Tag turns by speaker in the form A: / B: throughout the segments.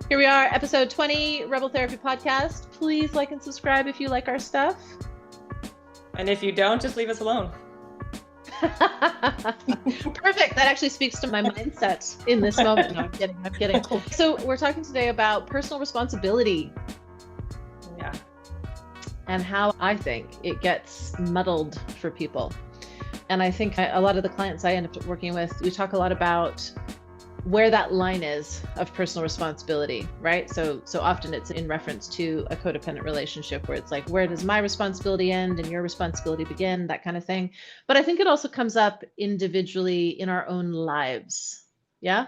A: Here we are, episode 20, Rebel Therapy Podcast. Please like and subscribe if you like our stuff.
B: And if you don't, just leave us alone.
A: Perfect. That actually speaks to my mindset in this moment. No, I'm kidding. So we're talking today about personal responsibility.
B: Yeah.
A: And how I think it gets muddled for people. And I think a lot of the clients I end up working with, we talk a lot about where that line is of personal responsibility, right? So often it's in reference to a codependent relationship where it's like, where does my responsibility end and your responsibility begin, that kind of thing. But I think it also comes up individually in our own lives. Yeah?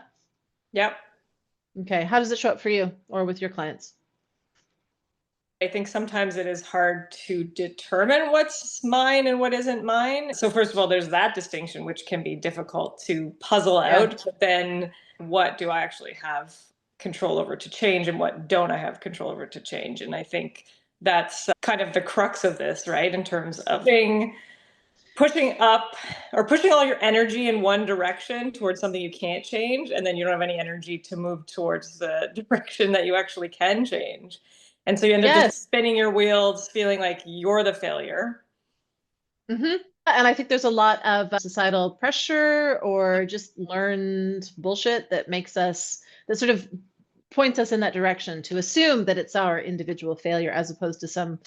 B: Yep.
A: Okay. How does it show up for you or with your clients?
B: I think sometimes it is hard to determine what's mine and what isn't mine. So first of all, there's that distinction, which can be difficult to puzzle out. But then what do I actually have control over to change and what don't I have control over to change? And I think that's kind of the crux of this, right? In terms of pushing up or pushing all your energy in one direction towards something you can't change. And then you don't have any energy to move towards the direction that you actually can change. And so you end up just spinning your wheels, feeling like you're the failure.
A: Mm-hmm. And I think there's a lot of societal pressure or just learned bullshit that sort of points us in that direction to assume that it's our individual failure as opposed to some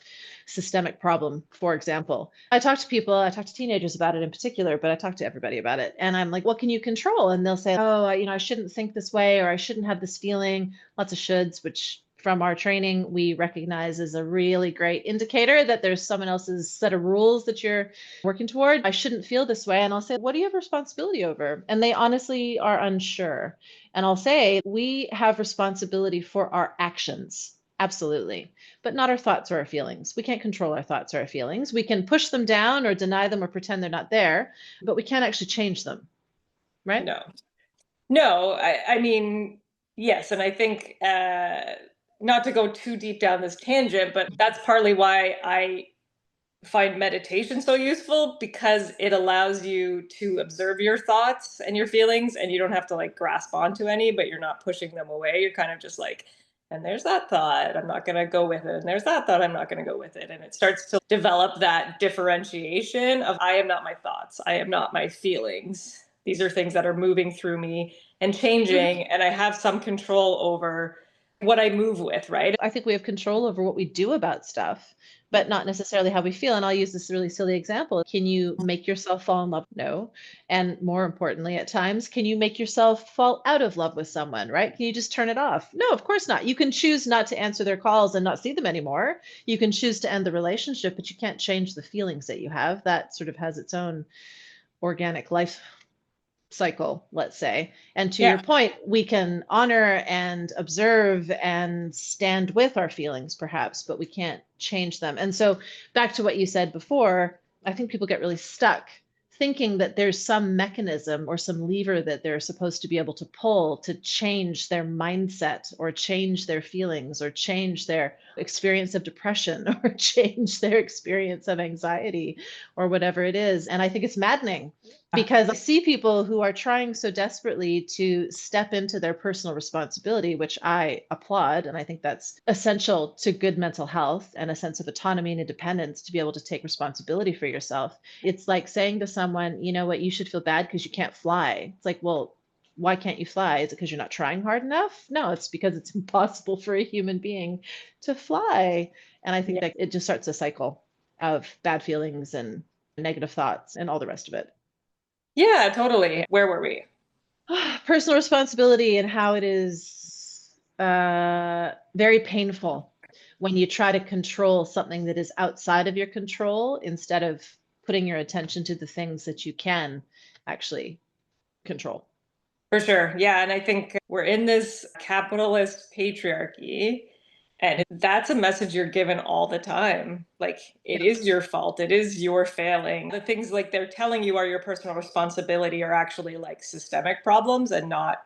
A: systemic problem, for example. I talk to teenagers about it in particular, but I talk to everybody about it. And I'm like, what can you control? And they'll say, oh, I shouldn't think this way, or I shouldn't have this feeling. Lots of shoulds, which from our training, we recognize as a really great indicator that there's someone else's set of rules that you're working toward. I shouldn't feel this way. And I'll say, what do you have responsibility over? And they honestly are unsure. And I'll say, we have responsibility for our actions. Absolutely. But not our thoughts or our feelings. We can't control our thoughts or our feelings. We can push them down or deny them or pretend they're not there, but we can't actually change them. Right?
B: No, I mean, yes. And I think, not to go too deep down this tangent, but that's partly why I find meditation so useful, because it allows you to observe your thoughts and your feelings, and you don't have to like grasp onto any, but you're not pushing them away. You're kind of just like, and there's that thought, I'm not going to go with it. And there's that thought, I'm not going to go with it. And it starts to develop that differentiation of, I am not my thoughts. I am not my feelings. These are things that are moving through me and changing, and I have some control over what I move with, right?
A: I think we have control over what we do about stuff, but not necessarily how we feel. And I'll use this really silly example. Can you make yourself fall in love? No. And more importantly, at times, can you make yourself fall out of love with someone, right? Can you just turn it off? No, of course not. You can choose not to answer their calls and not see them anymore. You can choose to end the relationship, but you can't change the feelings that you have. That sort of has its own organic life cycle, let's say. And to your point, we can honor and observe and stand with our feelings, perhaps, but we can't change them. And so back to what you said before, I think people get really stuck thinking that there's some mechanism or some lever that they're supposed to be able to pull to change their mindset or change their feelings or change their experience of depression or change their experience of anxiety or whatever it is. And I think it's maddening because I see people who are trying so desperately to step into their personal responsibility, which I applaud. And I think that's essential to good mental health and a sense of autonomy and independence to be able to take responsibility for yourself. It's like saying to someone, you know what, you should feel bad because you can't fly. It's like, well, why can't you fly? Is it because you're not trying hard enough? No, it's because it's impossible for a human being to fly. And I think that it just starts a cycle of bad feelings and negative thoughts and all the rest of it.
B: Yeah, totally. Where were we?
A: Personal responsibility and how it is very painful when you try to control something that is outside of your control instead of putting your attention to the things that you can actually control.
B: For sure. Yeah. And I think we're in this capitalist patriarchy, and that's a message you're given all the time. Like, it is your fault. It is your failing. The things like they're telling you are your personal responsibility are actually like systemic problems and not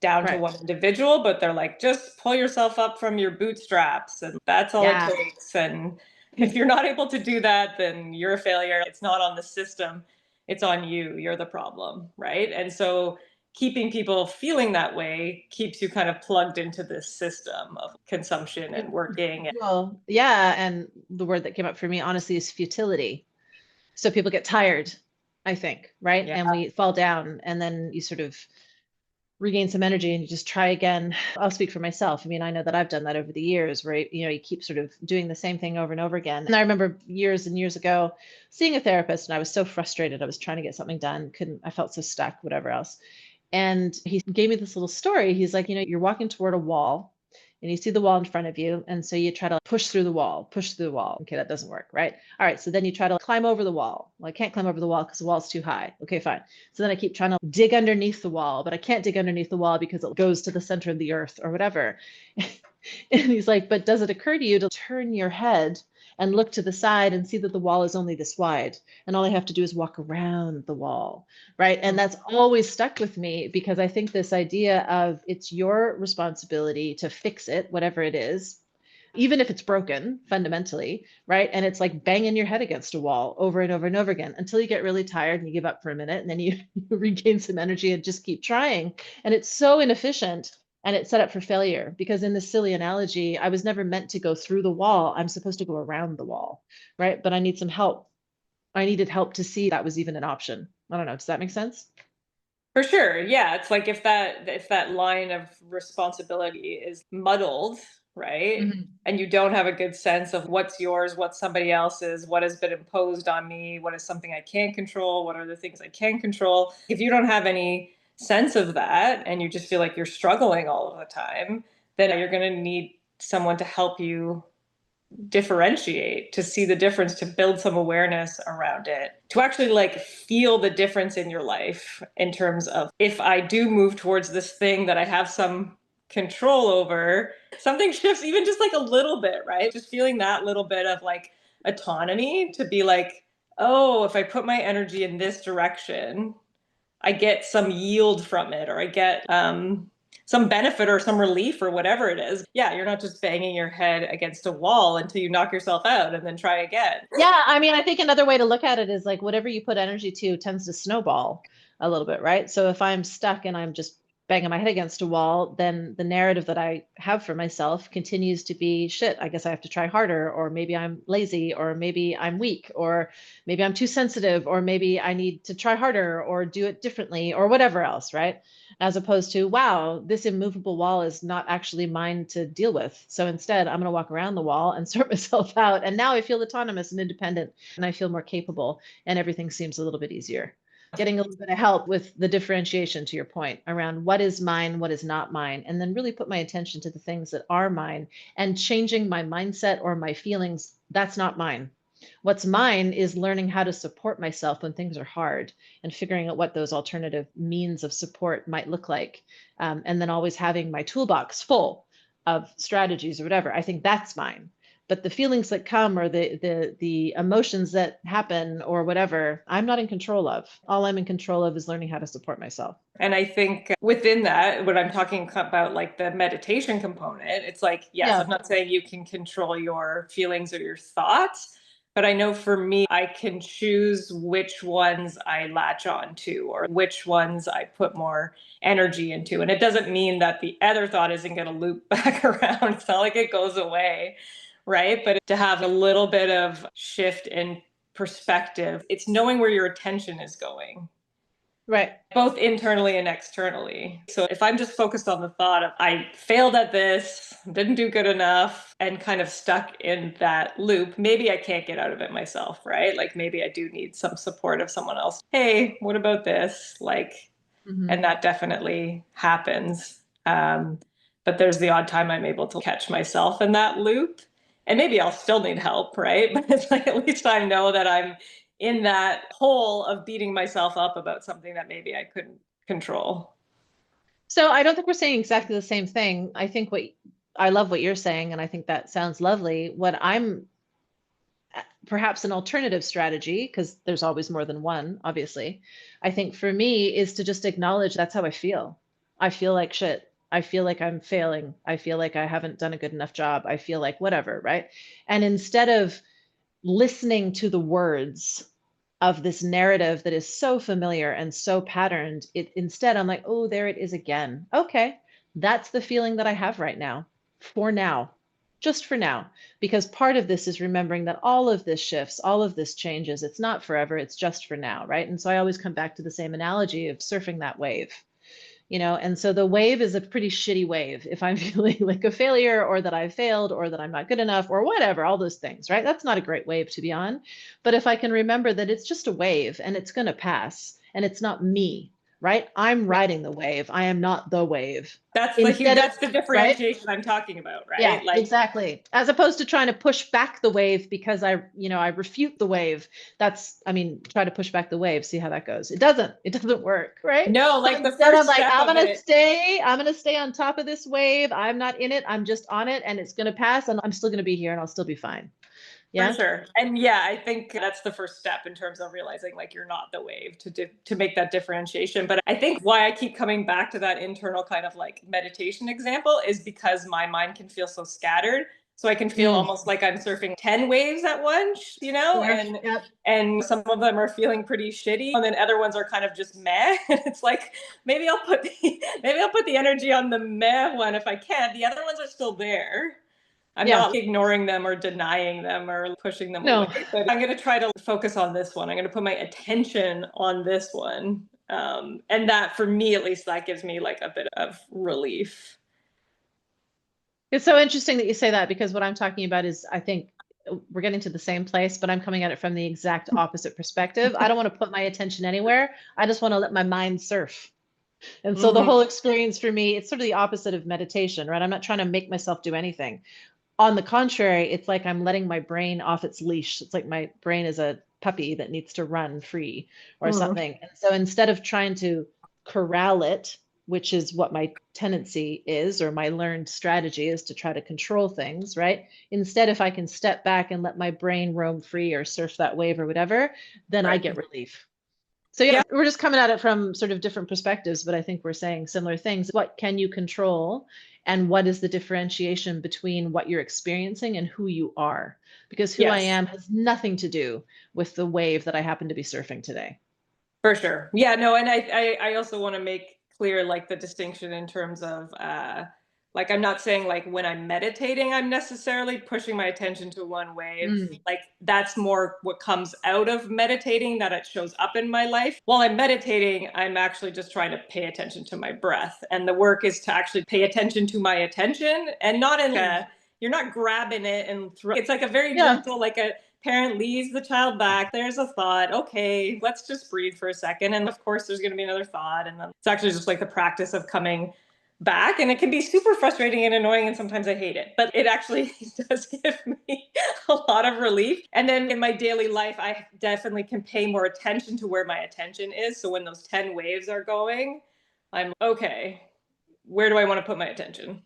B: down to one individual, but they're like, just pull yourself up from your bootstraps and that's all it takes. And if you're not able to do that, then you're a failure. It's not on the system. It's on you. You're the problem. Right. And so keeping people feeling that way keeps you kind of plugged into this system of consumption and working.
A: Well, yeah. And the word that came up for me, honestly, is futility. So people get tired, I think, right?
B: Yeah,
A: And we fall down, and then you sort of regain some energy and you just try again. I'll speak for myself. I mean, I know that I've done that over the years where, you keep sort of doing the same thing over and over again. And I remember years and years ago seeing a therapist, and I was so frustrated. I was trying to get something done, I felt so stuck, whatever else. And he gave me this little story. He's like, you're walking toward a wall and you see the wall in front of you. And so you try to push through the wall, push through the wall. Okay, that doesn't work, right? All right. So then you try to climb over the wall. Well, I can't climb over the wall because the wall's too high. Okay, fine. So then I keep trying to dig underneath the wall, but I can't dig underneath the wall because it goes to the center of the earth or whatever. And he's like, but does it occur to you to turn your head and look to the side and see that the wall is only this wide? And all I have to do is walk around the wall, right? And that's always stuck with me because I think this idea of it's your responsibility to fix it, whatever it is, even if it's broken fundamentally, right? And it's like banging your head against a wall over and over and over again until you get really tired and you give up for a minute, and then you regain some energy and just keep trying. And it's so inefficient, and it's set up for failure because in this silly analogy, I was never meant to go through the wall. I'm supposed to go around the wall, right? But I need some help. I needed help to see that was even an option. I don't know. Does that make sense?
B: for sure. Yeah, it's like if that line of responsibility is muddled, right?
A: Mhm.
B: And you don't have a good sense of what's yours, what's somebody else's, what has been imposed on me, what is something I can't control, what are the things I can control. If you don't have any sense of that and you just feel like you're struggling all of the time, then you're going to need someone to help you differentiate, to see the difference, to build some awareness around it, to actually like feel the difference in your life in terms of if I do move towards this thing that I have some control over, something shifts even just like a little bit, right? Just feeling that little bit of like autonomy to be like, oh, if I put my energy in this direction, I get some yield from it, or I get some benefit or some relief or whatever it is. Yeah, you're not just banging your head against a wall until you knock yourself out and then try again.
A: Yeah, I mean, I think another way to look at it is like whatever you put energy to tends to snowball a little bit, right? So if I'm stuck and I'm just banging my head against a wall, then the narrative that I have for myself continues to be shit. I guess I have to try harder, or maybe I'm lazy, or maybe I'm weak, or maybe I'm too sensitive, or maybe I need to try harder or do it differently, or whatever else, right? As opposed to, wow, this immovable wall is not actually mine to deal with. So instead, I'm going to walk around the wall and sort myself out. And now I feel autonomous and independent, and I feel more capable, and everything seems a little bit easier. Getting a little bit of help with the differentiation to your point around what is mine, what is not mine, and then really put my attention to the things that are mine and changing my mindset or my feelings. That's not mine. What's mine is learning how to support myself when things are hard and figuring out what those alternative means of support might look like. And then always having my toolbox full of strategies or whatever. I think that's mine. But the feelings that come or the emotions that happen or whatever, I'm not in control of. All I'm in control of is learning how to support myself.
B: And I think within that, when I'm talking about like the meditation component, it's like, yes, I'm
A: Yeah.
B: not saying you can control your feelings or your thoughts, but I know for me, I can choose which ones I latch on to or which ones I put more energy into. And it doesn't mean that the other thought isn't going to loop back around. It's not like it goes away, right? But to have a little bit of shift in perspective, it's knowing where your attention is going,
A: Right.
B: both internally and externally. So if I'm just focused on the thought of I failed at this, didn't do good enough, and kind of stuck in that loop, maybe I can't get out of it myself, right? Like maybe I do need some support of someone else. Hey, what about this? Like, and
A: Mhm.
B: that definitely happens. But there's the odd time I'm able to catch myself in that loop. And maybe I'll still need help, right? But it's like at least I know that I'm in that hole of beating myself up about something that maybe I couldn't control.
A: So I don't think we're saying exactly the same thing. I think what I love what you're saying, and I think that sounds lovely. What I'm perhaps an alternative strategy, because there's always more than one, obviously. I think for me is to just acknowledge that's how I feel. I feel like shit. I feel like I'm failing. I feel like I haven't done a good enough job. I feel like whatever, right? And instead of listening to the words of this narrative that is so familiar and so patterned. It instead, I'm like, oh, there it is again. Okay, that's the feeling that I have right now, for now, just for now. Because part of this is remembering that all of this shifts, all of this changes. It's not forever, it's just for now, right? And so I always come back to the same analogy of surfing that wave. And so the wave is a pretty shitty wave if I'm feeling like a failure or that I failed or that I'm not good enough or whatever, all those things, right? That's not a great wave to be on. But if I can remember that it's just a wave and it's going to pass and it's not me, right? I'm
B: Yeah.
A: riding the wave. I am not the wave.
B: That's
A: Instead of,
B: that's the
A: right?
B: differentiation I'm talking about,
A: Yeah,
B: right? Like,
A: exactly. As opposed to trying to push back the wave because I refute the wave. I mean, try to push back the wave, see how that goes. It doesn't work, right?
B: no,
A: So
B: like the
A: instead I'm
B: first
A: like,
B: step
A: I'm
B: of
A: gonna
B: it.
A: stay, I'm gonna stay on top of this wave. I'm not in it, I'm just on it, and it's gonna pass, and I'm still gonna be here and I'll still be fine.
B: For
A: Yeah.
B: sure. And yeah, I think that's the first step in terms of realizing like you're not the wave to make that differentiation. But I think why I keep coming back to that internal kind of like meditation example is because my mind can feel so scattered. So I can feel
A: Mm.
B: almost like I'm surfing 10 waves at once,
A: Sure.
B: and
A: Yep.
B: some of them are feeling pretty shitty and then other ones are kind of just meh. It's like maybe I'll put the energy on the meh one if I can. The other ones are still there. I'm
A: Yeah.
B: not ignoring them or denying them or pushing them
A: No.
B: away, but I'm going to try to focus on this one. I'm going to put my attention on this one. And that, for me at least, that gives me like a bit of relief.
A: It's so interesting that you say that because what I'm talking about is, I think we're getting to the same place, but I'm coming at it from the exact opposite perspective. I don't want to put my attention anywhere. I just want to let my mind surf. And so the
B: Mm-hmm.
A: whole experience for me, it's sort of the opposite of meditation, right? I'm not trying to make myself do anything. On the contrary, it's like I'm letting my brain off its leash. It's like my brain is a puppy that needs to run free or
B: Mm-hmm.
A: something. And so instead of trying to corral it, which is what my tendency is, or my learned strategy is to try to control things, right? Instead, if I can step back and let my brain roam free or surf that wave or whatever, then I
B: Right.
A: get relief. So yeah,
B: Yeah,
A: we're just coming at it from sort of different perspectives, but I think we're saying similar things. What can you control? And what is the differentiation between what you're experiencing and who you are? Because who I
B: yes.
A: am has nothing to do with the wave that I happen to be surfing today.
B: For sure. Yeah, no, and I also want to make clear like the distinction in terms of like I'm not saying like when I'm meditating I'm necessarily pushing my attention to one wave.
A: Mm.
B: Like that's more what comes out of meditating, that it shows up in my life. While I'm meditating, I'm actually just trying to pay attention to my breath. And the work is to actually pay attention to my attention and not in a, you're not grabbing it and it's like a very
A: Yeah.
B: gentle, like a parent leads the child back. There's a thought. Okay, let's just breathe for a second. And of course, there's going to be another thought. And then it's actually just like the practice of coming back. And it can be super frustrating and annoying. And sometimes I hate it, but it actually does give me a lot of relief. And then in my daily life, I definitely can pay more attention to where my attention is. So when those 10 waves are going, I'm okay, where do I want to put my attention?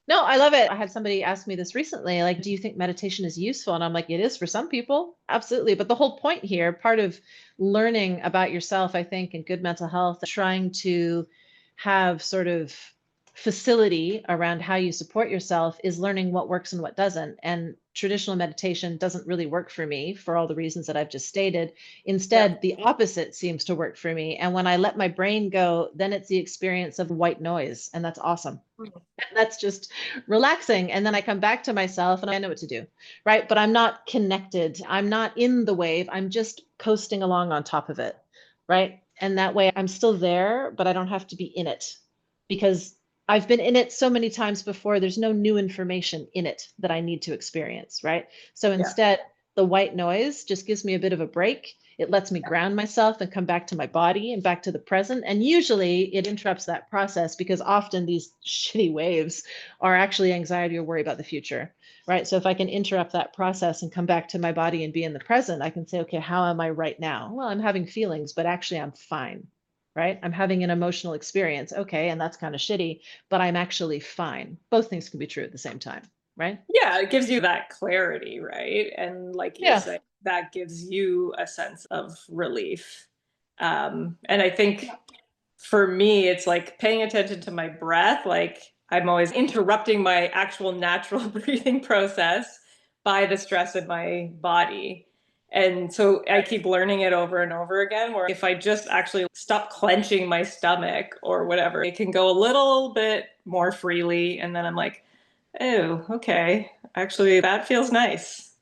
A: No, I love it. I had somebody ask me this recently, like, do you think meditation is useful? And I'm like, it is for some people. Absolutely. But the whole point here, part of learning about yourself, I think, and good mental health, trying to have sort of facility around how you support yourself is learning what works and what doesn't. And traditional meditation doesn't really work for me for all the reasons that I've just stated.
B: Yep.
A: Instead, the opposite seems to work for me. And when I let my brain go, then it's the experience of white noise. And that's awesome. That's just relaxing. And then I come back to myself and I know what to do. Right. But I'm not connected. I'm not in the wave. I'm just coasting along on top of it. Right. And that way I'm still there, but I don't have to be in it because I've been in it so many times before. There's no new information in it that I need to experience. Right. So
B: Yeah.
A: instead, the white noise just gives me a bit of a break. It lets me ground myself and come back to my body and back to the present. And usually it interrupts that process because often these shitty waves are actually anxiety or worry about the future, right? So if I can interrupt that process and come back to my body and be in the present, I can say, okay, how am I right now? Well, I'm having feelings, but actually I'm fine, right? I'm having an emotional experience. Okay, and that's kind of shitty, but I'm actually fine. Both things can be true at the same time, right?
B: Yeah, it gives you that clarity, right? And like you're
A: Yeah.
B: saying, that gives you a sense of relief. And I think for me, it's like paying attention to my breath. Like I'm always interrupting my actual natural breathing process by the stress in my body. And so I keep learning it over and over again, where if I just actually stop clenching my stomach or whatever, it can go a little bit more freely. And then I'm like, oh, okay. Actually, that feels nice.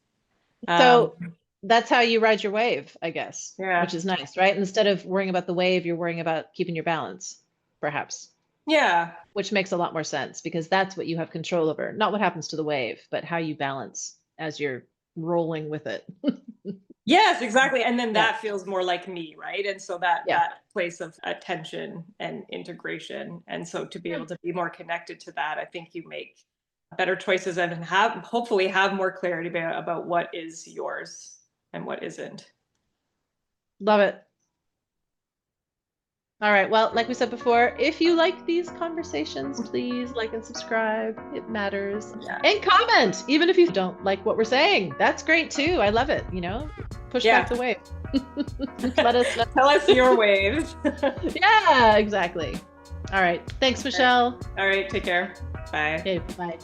A: So that's how you ride your wave, I guess, which
B: Yeah.
A: is nice, right? Instead of worrying about the wave, you're worrying about keeping your balance, perhaps,
B: Yeah.
A: which makes a lot more sense because that's what you have control over, not what happens to the wave, but how you balance as you're rolling with it.
B: Yes, exactly. And then
A: Yeah.
B: that feels more like me, right? And so that
A: Yeah.
B: that place of attention and integration. And so to be able to be more connected to that, I think you make better choices and have hopefully have more clarity about what is yours and what isn't.
A: Love it. All right. Well, like we said before, if you like these conversations, please like and subscribe. It matters.
B: Yeah.
A: And comment, even if you don't like what we're saying. That's great too. I love it. Push back
B: Yeah.
A: the wave. Let us know.
B: Tell us your waves.
A: Yeah, exactly. All right. Thanks, Michelle.
B: All right, take care. Bye.
A: Okay, bye.